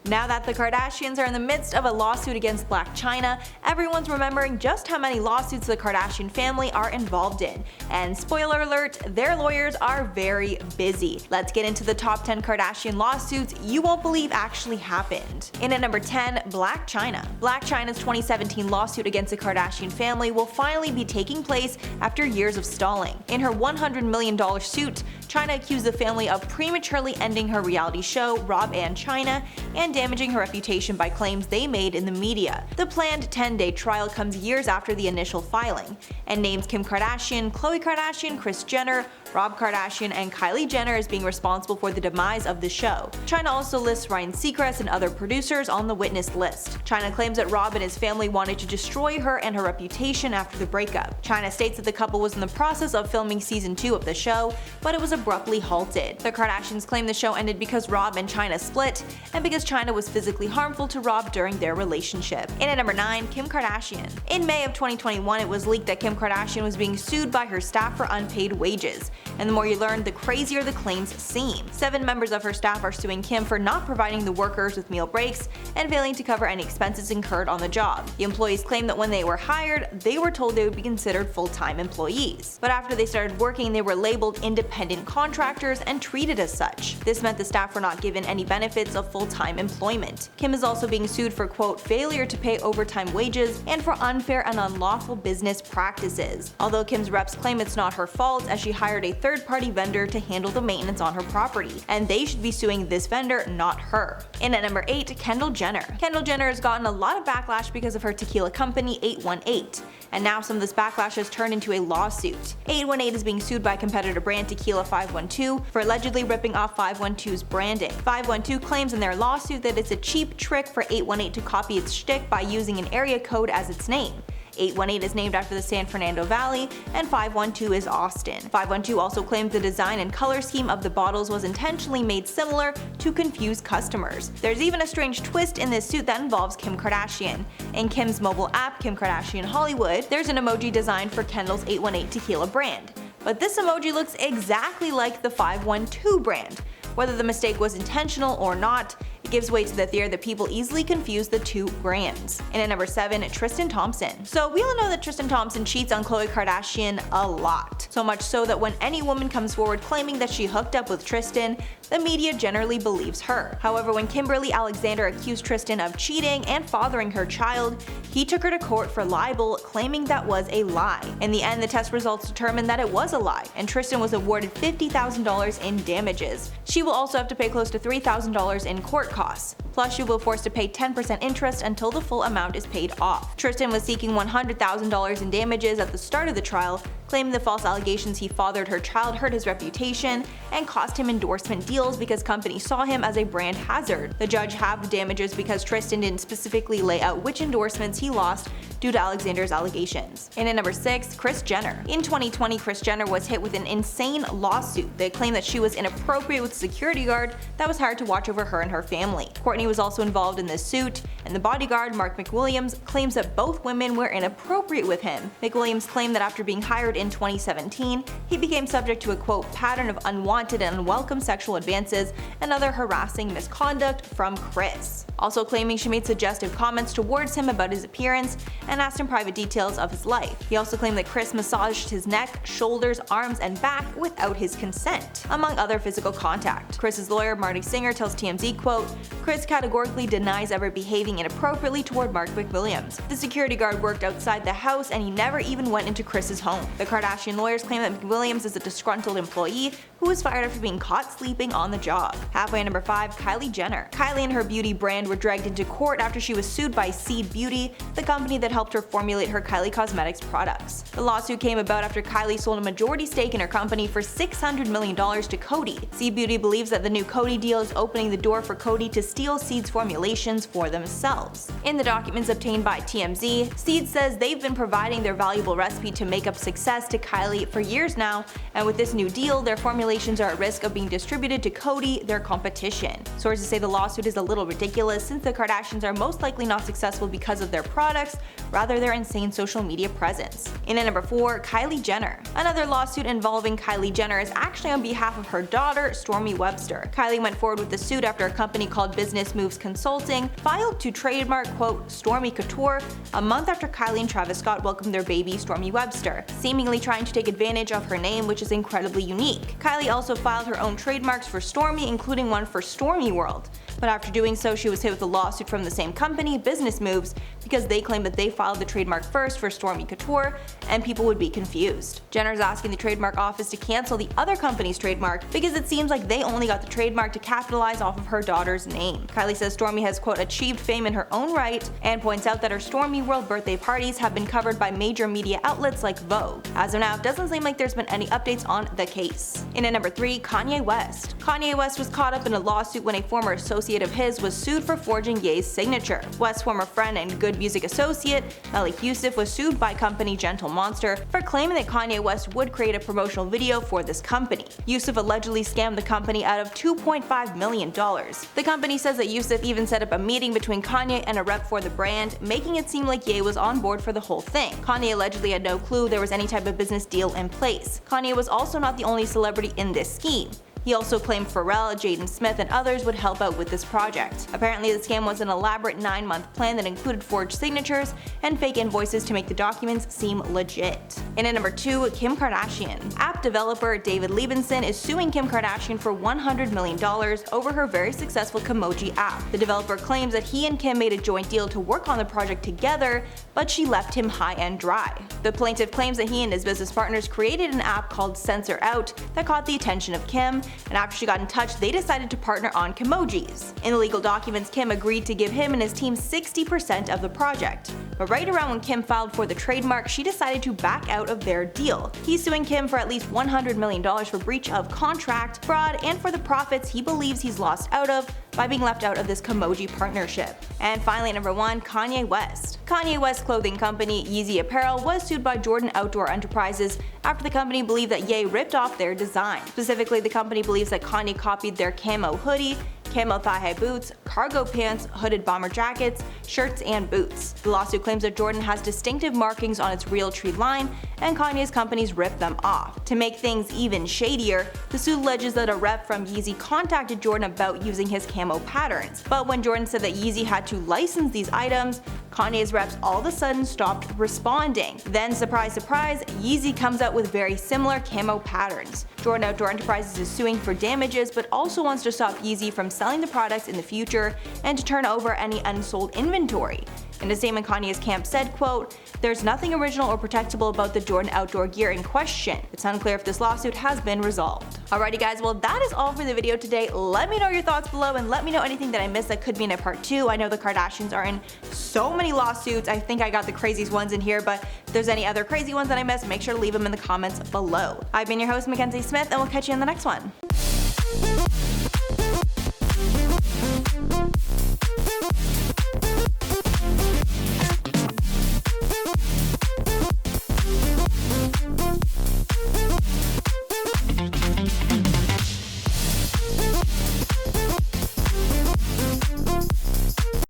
Now that the Kardashians are in the midst of a lawsuit against Blac Chyna, everyone's remembering just how many lawsuits the Kardashian family are involved in. And spoiler alert, their lawyers are very busy. Let's get into the top 10 Kardashian lawsuits you won't believe actually happened. In at number 10, Blac Chyna. Blac Chyna's 2017 lawsuit against the Kardashian family will finally be taking place after years of stalling. In her $100 million suit, Chyna accused the family of prematurely ending her reality show, Rob and Chyna, and damaging her reputation by claims they made in the media. The planned 10-day trial comes years after the initial filing, and names Kim Kardashian, Khloe Kardashian, Kris Jenner, Rob Kardashian, and Kylie Jenner as being responsible for the demise of the show. Chyna also lists Ryan Seacrest and other producers on the witness list. Chyna claims that Rob and his family wanted to destroy her and her reputation after the breakup. Chyna states that the couple was in the process of filming season 2 of the show, but it was abruptly halted. The Kardashians claim the show ended because Rob and Chyna split, and because Chyna was physically harmful to Rob during their relationship. In at number 9, Kim Kardashian. In May of 2021, it was leaked that Kim Kardashian was being sued by her staff for unpaid wages. And the more you learn, the crazier the claims seem. 7 members of her staff are suing Kim for not providing the workers with meal breaks and failing to cover any expenses incurred on the job. The employees claim that when they were hired, they were told they would be considered full-time employees. But after they started working, they were labeled independent contractors and treated as such. This meant the staff were not given any benefits of full-time employment. Kim is also being sued for, quote, failure to pay overtime wages and for unfair and unlawful business practices. Although Kim's reps claim it's not her fault, as she hired a third-party vendor to handle the maintenance on her property, and they should be suing this vendor, not her. In at number 8, Kendall Jenner. Kendall Jenner has gotten a lot of backlash because of her tequila company 818, and now some of this backlash has turned into a lawsuit. 818 is being sued by competitor brand Tequila 512 for allegedly ripping off 512's branding. 512 claims in their lawsuit that it's a cheap trick for 818 to copy its shtick by using an area code as its name. 818 is named after the San Fernando Valley, and 512 is Austin. 512 also claims the design and color scheme of the bottles was intentionally made similar to confuse customers. There's even a strange twist in this suit that involves Kim Kardashian. In Kim's mobile app, Kim Kardashian Hollywood, there's an emoji designed for Kendall's 818 tequila brand. But this emoji looks exactly like the 512 brand. Whether the mistake was intentional or not, it gives way to the theory that people easily confuse the two brands. And at number 7, Tristan Thompson. So we all know that Tristan Thompson cheats on Khloe Kardashian a lot. So much so that when any woman comes forward claiming that she hooked up with Tristan, the media generally believes her. However, when Kimberly Alexander accused Tristan of cheating and fathering her child, he took her to court for libel, claiming that was a lie. In the end, the test results determined that it was a lie, and Tristan was awarded $50,000 in damages. She will also have to pay close to $3,000 in court costs. Plus, she will be forced to pay 10% interest until the full amount is paid off. Tristan was seeking $100,000 in damages at the start of the trial, claiming the false allegations he fathered her child hurt his reputation and cost him endorsement deals because companies saw him as a brand hazard. The judge halved the damages because Tristan didn't specifically lay out which endorsements he lost due to Alexander's allegations. And at number 6, Kris Jenner. In 2020, Kris Jenner was hit with an insane lawsuit. They claimed that she was inappropriate with a security guard that was hired to watch over her and her family. Kourtney was also involved in this suit, and the bodyguard, Mark McWilliams, claims that both women were inappropriate with him. McWilliams claimed that after being hired in 2017, he became subject to a, quote, pattern of unwanted and unwelcome sexual advances and other harassing misconduct from Kris. Also claiming she made suggestive comments towards him about his appearance and asked him private details of his life. He also claimed that Kris massaged his neck, shoulders, arms, and back without his consent, among other physical contact. Kris's lawyer, Marty Singer, tells TMZ, quote, Kris categorically denies ever behaving inappropriately toward Mark McWilliams. The security guard worked outside the house and he never even went into Kris's home. The Kardashian lawyers claim that McWilliams is a disgruntled employee who was fired after being caught sleeping on the job. Halfway at number 5, Kylie Jenner. Kylie and her beauty brand were dragged into court after she was sued by Seed Beauty, the company that helped her formulate her Kylie Cosmetics products. The lawsuit came about after Kylie sold a majority stake in her company for $600 million to Coty. Seed Beauty believes that the new Coty deal is opening the door for Coty to steal Seed's formulations for themselves. In the documents obtained by TMZ, Seed says they've been providing their valuable recipe to makeup success to Kylie for years now, and with this new deal, their formulation formulations are at risk of being distributed to Coty, their competition. Sources say the lawsuit is a little ridiculous since the Kardashians are most likely not successful because of their products, rather their insane social media presence. In at number 4, Kylie Jenner. Another lawsuit involving Kylie Jenner is actually on behalf of her daughter, Stormi Webster. Kylie went forward with the suit after a company called Business Moves Consulting filed to trademark, quote, Stormi Couture a month after Kylie and Travis Scott welcomed their baby, Stormi Webster, seemingly trying to take advantage of her name, which is incredibly unique. Kylie also filed her own trademarks for Stormi, including one for Stormi World. But after doing so, she was hit with a lawsuit from the same company, Business Moves, because they claimed that they filed the trademark first for Stormi Couture, and people would be confused. Jenner's asking the trademark office to cancel the other company's trademark because it seems like they only got the trademark to capitalize off of her daughter's name. Kylie says Stormi has, quote, achieved fame in her own right, and points out that her Stormi World birthday parties have been covered by major media outlets like Vogue. As of now, it doesn't seem like there's been any updates on the case. In at number 3, Kanye West. Kanye West was caught up in a lawsuit when a former associate of his was sued for forging Ye's signature. West's former friend and good music associate, Malik Yusuf, was sued by company Gentle Monster for claiming that Kanye West would create a promotional video for this company. Yusuf allegedly scammed the company out of $2.5 million. The company says that Yusuf even set up a meeting between Kanye and a rep for the brand, making it seem like Ye was on board for the whole thing. Kanye allegedly had no clue there was any type of business deal in place. Kanye was also not the only celebrity in this scheme. He also claimed Pharrell, Jaden Smith, and others would help out with this project. Apparently, the scam was an elaborate 9-month plan that included forged signatures and fake invoices to make the documents seem legit. In at number 2, Kim Kardashian. App developer David Liebenson is suing Kim Kardashian for $100 million over her very successful Kimoji app. The developer claims that he and Kim made a joint deal to work on the project together, but she left him high and dry. The plaintiff claims that he and his business partners created an app called Censor Out that caught the attention of Kim, and after she got in touch, they decided to partner on Kimojis. In the legal documents, Kim agreed to give him and his team 60% of the project. But right around when Kim filed for the trademark, she decided to back out of their deal. He's suing Kim for at least $100 million for breach of contract, fraud, and for the profits he believes he's lost out of by being left out of this Kimoji partnership. And finally, at number 1, Kanye West. Kanye West's clothing company, Yeezy Apparel, was sued by Jordan Outdoor Enterprises after the company believed that Ye ripped off their design. Specifically, the company believes that Kanye copied their camo hoodie, camo thigh-high boots, cargo pants, hooded bomber jackets, shirts, and boots. The lawsuit claims that Jordan has distinctive markings on its Realtree line, and Kanye's companies ripped them off. To make things even shadier, the suit alleges that a rep from Yeezy contacted Jordan about using his camo patterns. But when Jordan said that Yeezy had to license these items, Kanye's reps all of a sudden stopped responding. Then, surprise surprise, Yeezy comes out with very similar camo patterns. Jordan Outdoor Enterprises is suing for damages, but also wants to stop Yeezy from selling the products in the future and to turn over any unsold inventory. In a statement, Kanye's camp said, quote, "There's nothing original or protectable about the Jordan outdoor gear in question. It's unclear if this lawsuit has been resolved." Alrighty guys, well that is all for the video today. Let me know your thoughts below and let me know anything that I missed that could be in a part 2. I know the Kardashians are in so many lawsuits. I think I got the craziest ones in here, but if there's any other crazy ones that I missed, make sure to leave them in the comments below. I've been your host, Mackenzie Smith, and we'll catch you in the next one.